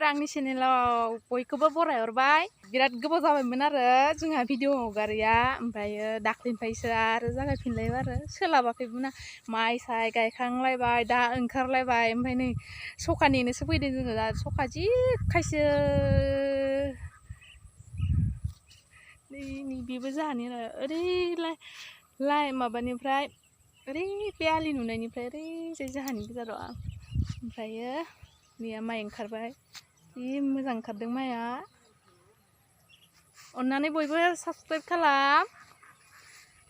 लोगोफोर आंनि चेनेलाव बयखौबो बरायहरबाय बिराद गोबाव जाबायमोन आरो जोंहा भिडिअ हगारिया ओमफ्रायो दाख्लिनिफ्रायसो आरो जागायफिनलायबाय आरो सोलाबाखैमोन माइ साय गायखांलायबाय दा ओंखारलायबाय ओमफ्राय नै सखानेनोसो फैदों जोङो दा सखा जि खायसो नै बेबो जाहानि आरो ओरै माबानिफ्राय ओरै बे आलि नुनायनिफ्राय ओरैजाय जाहानि गोजाराव ओमफ्रायो मैया माइ ओंखारबाय जि मोजां ओंखारदों माइआ अन्नानै बयबो साबसक्राइब खालाम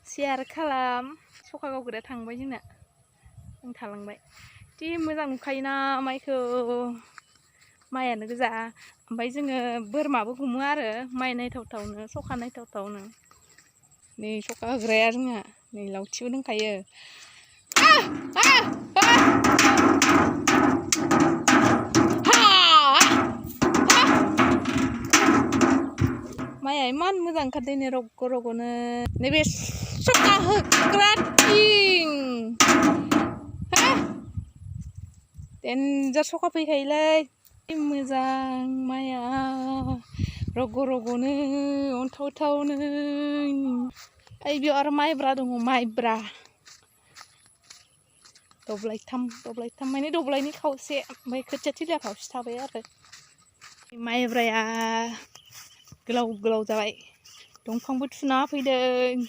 शेयार खालाम सखा गावग्राया थांबाय जोंना आं थालांबाय जि मोजां नुखायोना माइखौ माइआनो गोजा ओमफ्राय जोङो बोरमाबो हमो आरो माइ नायथावथावनो सखा नायथावथावनो नै सखा होग्राया जोंहा नै लावथिबो दंखायो माइआ इमान मोजां ओंखारदों नै रग' रग'नो नैबे सखा होग्रा थिं देन्जार सखा फैखायोलै मोजां माइआ रग' रग'नो अन्थावथावनो ओइ बेयाव आरो माइब्रा दङ माइब्रा दब्लायथाम माने दब्लायनि खावसे ओमफ्राय खोथिया थिलिया खावसे थाबाय आरो माइब्राया गोलाव गोलाव जाबाय दंफांबो थुना फैदों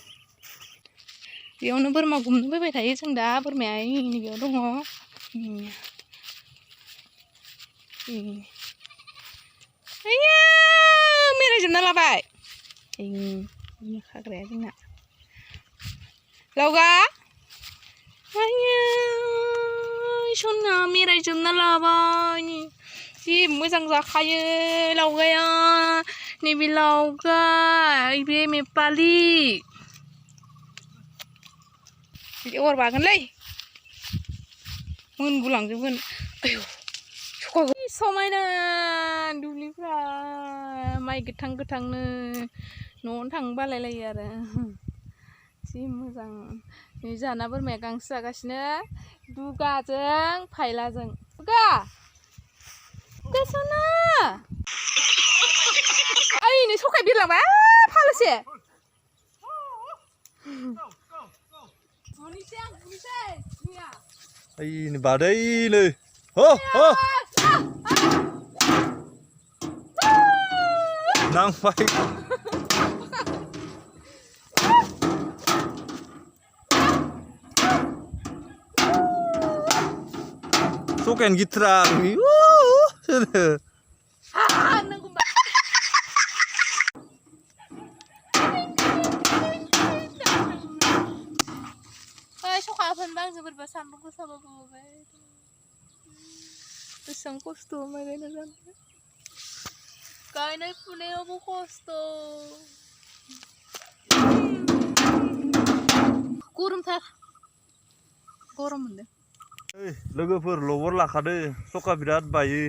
बेयावनो बोरमा गुमनो फैबाय थायो जों दा बोरमाया नैबेयाव दङ आइया मेरायजोबना लाबाय खाग्राया जोंना लावगा आइया सना मेरायजोबना लाबाय जि मोजां जाखायो लावगाया नैबे लावगा बे मेपालि बिदि अर बागोनलै मोनगुलांजोबगोन आयौ समायना दुब्लिफ्रा माइ गोथां गोथांनो न'आवनो थांनो बालायलायो आरो जि मोजां नै जाना बोरमाया गांसो जागासिनो दुगाजों फायलाजों दुगा सना ओइ नै सखाया बिरलांबाय फालोसे ओइ बादैलै हो हो नांबाय सखायानो गिथ्रा सखाफोरबा आं जोबोरबा सान्दुं गोसाबाबो बेसेबां खस्थ' माइ गायना जानो गायनाय फुनायावबो खस्थ' गरमथार गरम मोनदों लोगोफोर लबर लाखादो सखा बिराद बायो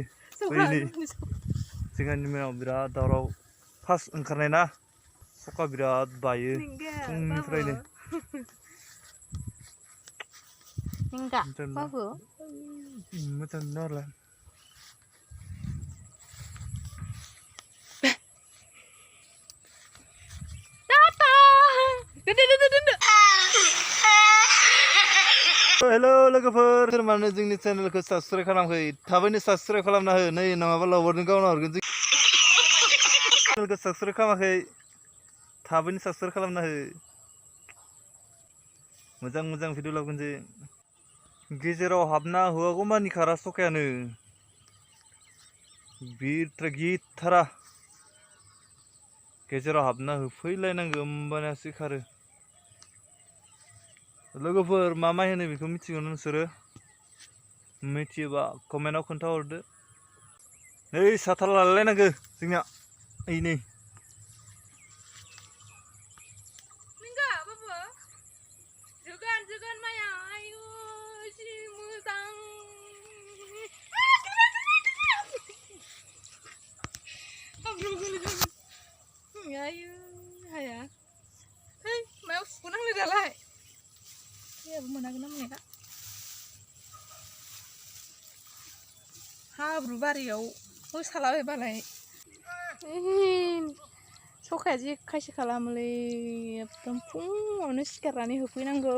जोंहानि मायाव बिराद दावराव फार्स्ट ओंखारनाय ना सखा बिराद बायो फुंनिफ्रायनो मोजां नाला हेलो लोगोफोर मानो जोंनि चेनेलखौ साबस्क्राइब खालामाखै थाबैनो साबस्क्राइब खालामना हो नै नङाबा लावबरजों गावना हरगोन जों चेनेलखौ साबस्क्राइब खालामाखै थाबैनो साबस्क्राइब खालामना हो मोजां मोजां भिडिअ लाबोगोन जों गेजेराव हाबना होआगौ मानि खारा सखायानो गिथारा गेजेराव हाबना होफैलायनांगौ होमबानियासो खारो लोगोफोर मा माइ होनो बेखौ मिथिगौ नोंसोरो मिथियोबा कमेन्टआव खोन्थाहरदो नै साथा लालायनांगौ जोंना ओइ नै हाया है मायाव सुनांनो दालाय जेबो मोनाखै ना मोनाखै हाब्रु बारियाव मोसालाबायबालाय सखाया जि खायसो खालामोलै एकदम फुङावनो सिखारनानै होफैनांगौ